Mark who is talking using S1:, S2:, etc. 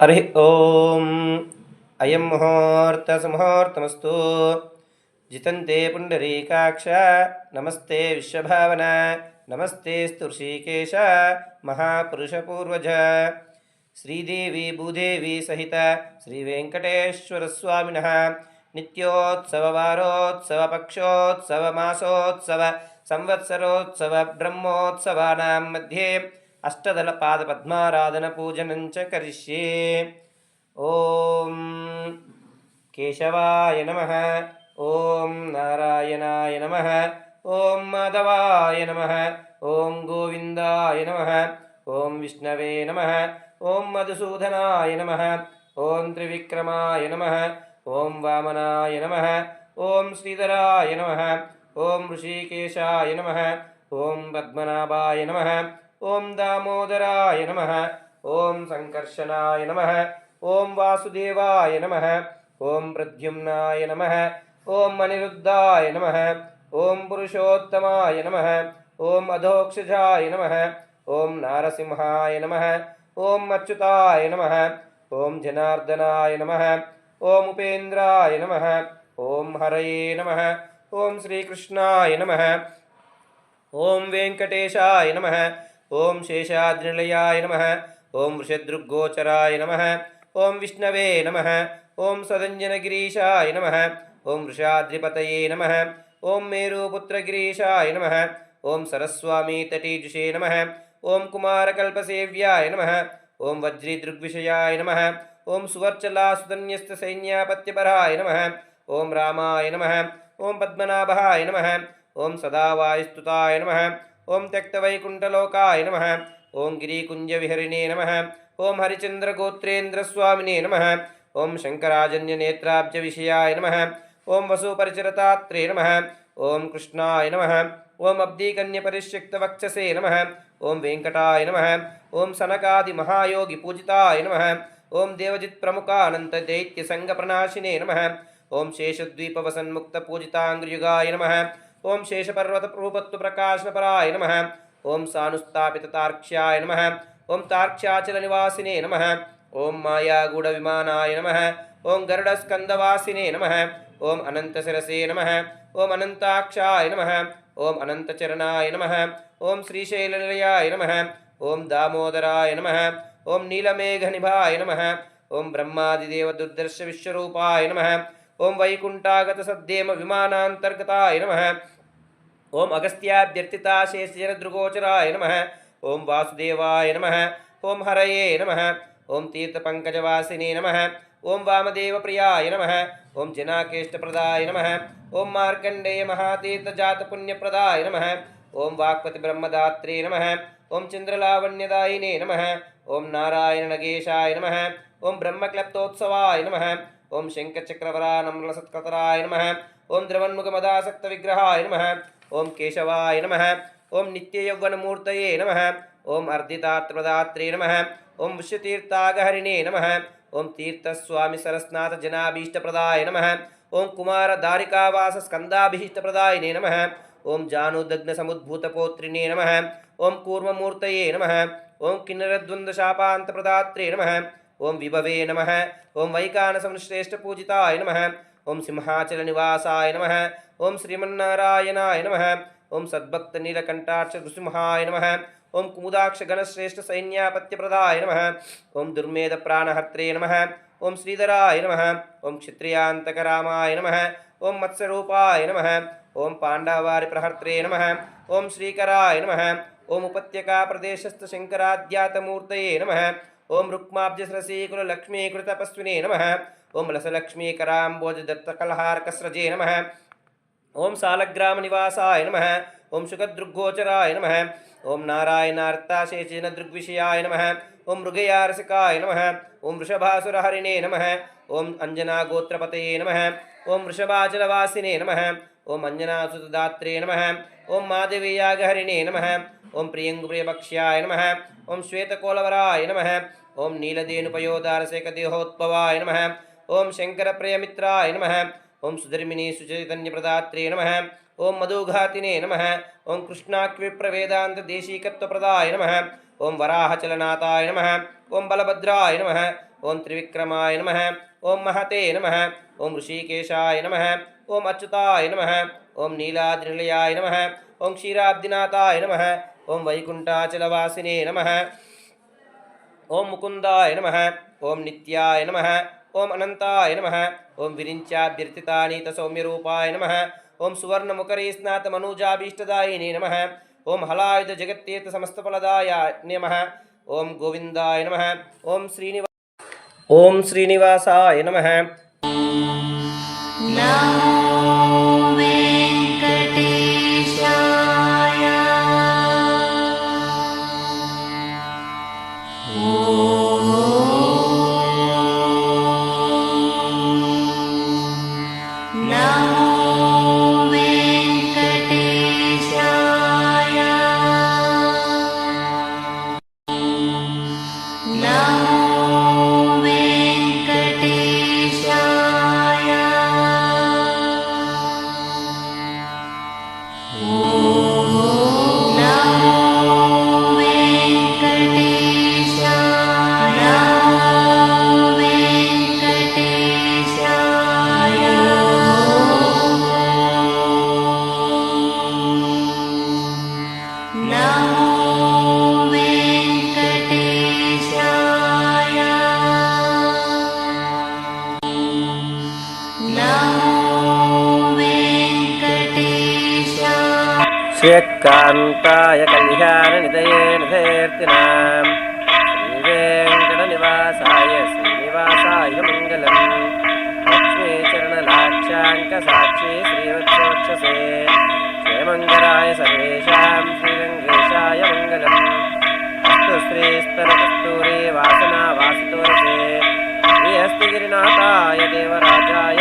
S1: हरि ओम अयं मुहूर्तसमुहूर्तमस्तु जितन्ते पुण्डरीकाक्ष नमस्ते विश्वभावना नमस्ते स्तुषिकेश महापुरुषपूर्वज श्रीदेवी भूदेवी सहित श्रीवेङ्कटेश्वरस्वामिनः नित्योत्सव वारोत्सव पक्षोत्सव मासोत्सव संवत्सरोत्सव ब्रह्मोत्सवानां मध्ये अष्टदलपादपद्माराधनपूजनं च करिष्ये। ॐ केशवाय नमः, ॐ नारायणाय नमः, ॐ माधवाय नमः, ॐ गोविन्दाय नमः, ॐ विष्णवे नमः, ॐ मधुसूदनाय नमः, ॐ त्रिविक्रमाय नमः, ॐ वामनाय नमः, ॐ श्रीधराय नमः, ॐ ऋषिकेशाय नमः, ॐ पद्मनाभाय नमः, ॐ दामोदराय नमः, ॐ संकर्षणाय नमः, ॐ वासुदेवाय नमः, ॐ प्रद्युम्नाय नमः, ॐ अनिरुद्धाय नमः, ॐ पुरुषोत्तमाय नमः, ॐ अधोक्षजाय नमः, ॐ नारसिंहाय नमः, ॐ अच्युताय नमः, ॐ जनार्दनाय नमः, ॐ उपेन्द्राय नमः, ॐ हरये नमः, ॐ श्रीकृष्णाय नमः, ॐ वेङ्कटेशाय नमः, ॐ शेषाद्रिनिलयाय नमः, ॐ वृषदृग्गोचराय नमः, ॐ विष्णवे नमः, ॐ सदञ्जनगिरीशाय नमः, ॐ वृषाद्रिपतये नमः, ॐ मेरुपुत्रगिरीशाय नमः, ॐ सरस्वामीतटीजुषे नमः, ॐ कुमारकल्पसेव्याय नमः, ॐ वज्रीदृग्विषयाय नमः, ॐ सुवर्चलासुतन्यस्तसैन्यापत्यपराय नमः, ॐ रामाय नमः, ॐ पद्मनाभाय नमः, ॐ सदावायुस्तुताय नमः, ॐ त्यक्तवैकुण्ठलोकाय नमः, ॐ गिरिकुञ्जविहरिणे नमः, ॐ हरिचन्द्रगोत्रेन्द्रस्वामिने नमः, ॐ शङ्कराजन्यनेत्राब्जविषयाय नमः, ॐ वसुपरिचरतात्रे नमः, ॐ कृष्णाय नमः, ॐ अब्धिकन्यपरिष्यक्तवक्षसे नमः, ॐ वेङ्कटाय नमः, ॐ सनकादिमहायोगिपूजिताय नमः, ॐ देवजित्प्रमुखानन्तदैत्यसङ्गप्रणाशिने नमः, ॐ शेषद्वीपवसन्मुक्तपूजिताङ्ग्रियुगाय नमः, ॐ शेषपर्वतरूपत्वप्रकाशनपराय नमः, ॐ सानुस्थापिततार्क्ष्याय नमः, ॐ तार्क्ष्याचलनिवासिने नमः, ॐ मायागूढविमानाय नमः, ॐ गरुडस्कन्दवासिने नमः, ॐ अनन्तशिरसे नमः, ॐ अनन्ताक्षाय नमः, ॐ अनन्तचरणाय नमः, ॐ श्रीशैलनिलयाय नमः, ॐ दामोदराय नमः, ॐ नीलमेघनिभाय नमः, ॐ ब्रह्मादिदेवदुर्दर्शविश्वरूपाय नमः, ॐ वैकुण्ठागतसद्देम विमानान्तर्गताय नमः, ॐ अगस्त्याभ्यर्थिताशेषजनदृगोचराय नमः, ॐ वासुदेवाय नमः, ॐ हरये नमः, ॐ तीर्थपङ्कजवासिने नमः, ॐ वामदेवप्रियाय नमः, ॐ जनाकेष्टप्रदाय नमः, ॐ मार्कण्डेयमहातीर्थजातपुण्यप्रदाय नमः, ॐ वाक्पतिब्रह्मदात्रे नमः, ॐ चन्द्रलावण्यदायिने नमः, ॐ नारायणनगेशाय नमः, ॐ ब्रह्मक्लप्तोत्सवाय नमः, ॐ शङ्खचक्रवरानम्रसत्कतराय नमः, ॐ द्रवन्मुखमदासक्तविग्रहाय नमः, ॐ केशवाय नमः, ॐ नित्ययौवनमूर्तये नमः, ॐ अर्धितार्थप्रदात्रे नमः, ॐ विश्वतीर्थागहरिणे नमः, ॐ तीर्थस्वामिसरस्नाथजनाभीष्टप्रदाय नमः, ॐ कुमारदारिकावासस्कन्दाभीष्टप्रदायिने नमः, ॐ जानुदग्नसमुद्भूतपोत्रिणे नमः, ॐ कूर्ममूर्तये नमः, ॐ किन्नरद्वन्द्वशापान्तप्रदात्रे नमः, ॐ विभवे नमः, ॐ वैकानसंश्रेष्ठपूजिताय नमः, ॐ सिंहाचलनिवासाय नमः, ॐ श्रीमन्नारायणाय नमः, ॐ सद्भक्तनीलकण्ठाक्षनृसिंहाय नमः, ॐ कुमुदाक्षगणश्रेष्ठसैन्यापत्यप्रदाय नमः, ॐ दुर्मेधप्राणहर्त्रे नमः, ॐ श्रीधराय नमः, ॐ क्षत्रियान्तकरामाय नमः, ॐ मत्स्यरूपाय नमः, ॐ पाण्डवारिप्रहर्त्रे नमः, ॐ श्रीकराय नमः, ॐ उपत्यकाप्रदेशस्थशङ्कराध्यातमूर्तये नमः, ॐ रुक्माब्जसरसीकुललक्ष्मीकृतपस्विने नमः, ॐ लसलक्ष्मीकराम्बोजदत्तकलहारकस्रजे नमः, ॐ सालग्रामनिवासाय नमः, ॐ शुकदृग्गोचराय नमः, ॐ नारायणार्ताशेषजनदृग्विषयाय नमः, ॐ मृगयारसिकाय नमः, ॐ वृषभासुरहरिणे नमः, ॐ अञ्जनागोत्रपतये नमः, ॐ वृषभाचलवासिने नमः, ॐ अञ्जनासुतदात्रे नमः, ॐ माधवीयागहरिणे नमः, ॐ प्रियङ्गुप्रियभक्ष्याय नमः, ॐ श्वेतकोलवराय नमः, ॐ नीलदेनुपयोदारसेकदेहोद्भवाय नमः, ॐ शङ्करप्रियमित्राय नमः, ॐ सुधर्मिणी सुचैतन्यप्रदात्रे नमः, ॐ मधुघातिने नमः, ॐ कृष्णाक्विप्रवेदान्तदेशीकत्वप्रदाय नमः, ॐ वराहचलनाथाय नमः, ॐ बलभद्राय नमः, ओम त्रिविक्रमाय नमः ओम महते नमः ओम ऋषिकेशाय नमः ओम अच्युताय नमः ओम नीलाद्रिनिलयाय नमः ओम क्षीराब्दिनाथाय नमः ओम वैकुंठाचलवासिने नमः ओम मुकुंदाय नमः ओम नित्याय नमः ओम अनंताय नमः ओम विरिंचाभ्यर्थितानीत सौम्यरूपाय नमः ओम सुवर्णमुखरे स्नात मनोजाभीष्टदायिने नमः ओम हलायुध जगत्तीर्थ समस्तफलदाय नमः ओम गोविंदाय नमः ओम श्रीनिवासाय नमः
S2: नमो वेंकटेशाय नमो वेंकटेशाय नमो वेंकटेशाय
S1: श्रीकान्ताय कल्याणनिधये निधेर्तिनां श्रीवेङ्कटनिवासाय श्रीनिवासाय मङ्गलम् लक्ष्मीचरणलाक्षाङ्कसाक्षी श्रीवत्सवक्षसे श्रीमङ्गलाय सर्वेषां श्रीरङ्गेशाय मङ्गलम् अस्तु श्रीस्तनकस्तूरी वासना वासितोरसे श्रीहस्तिगिरिनाथाय देवराजाय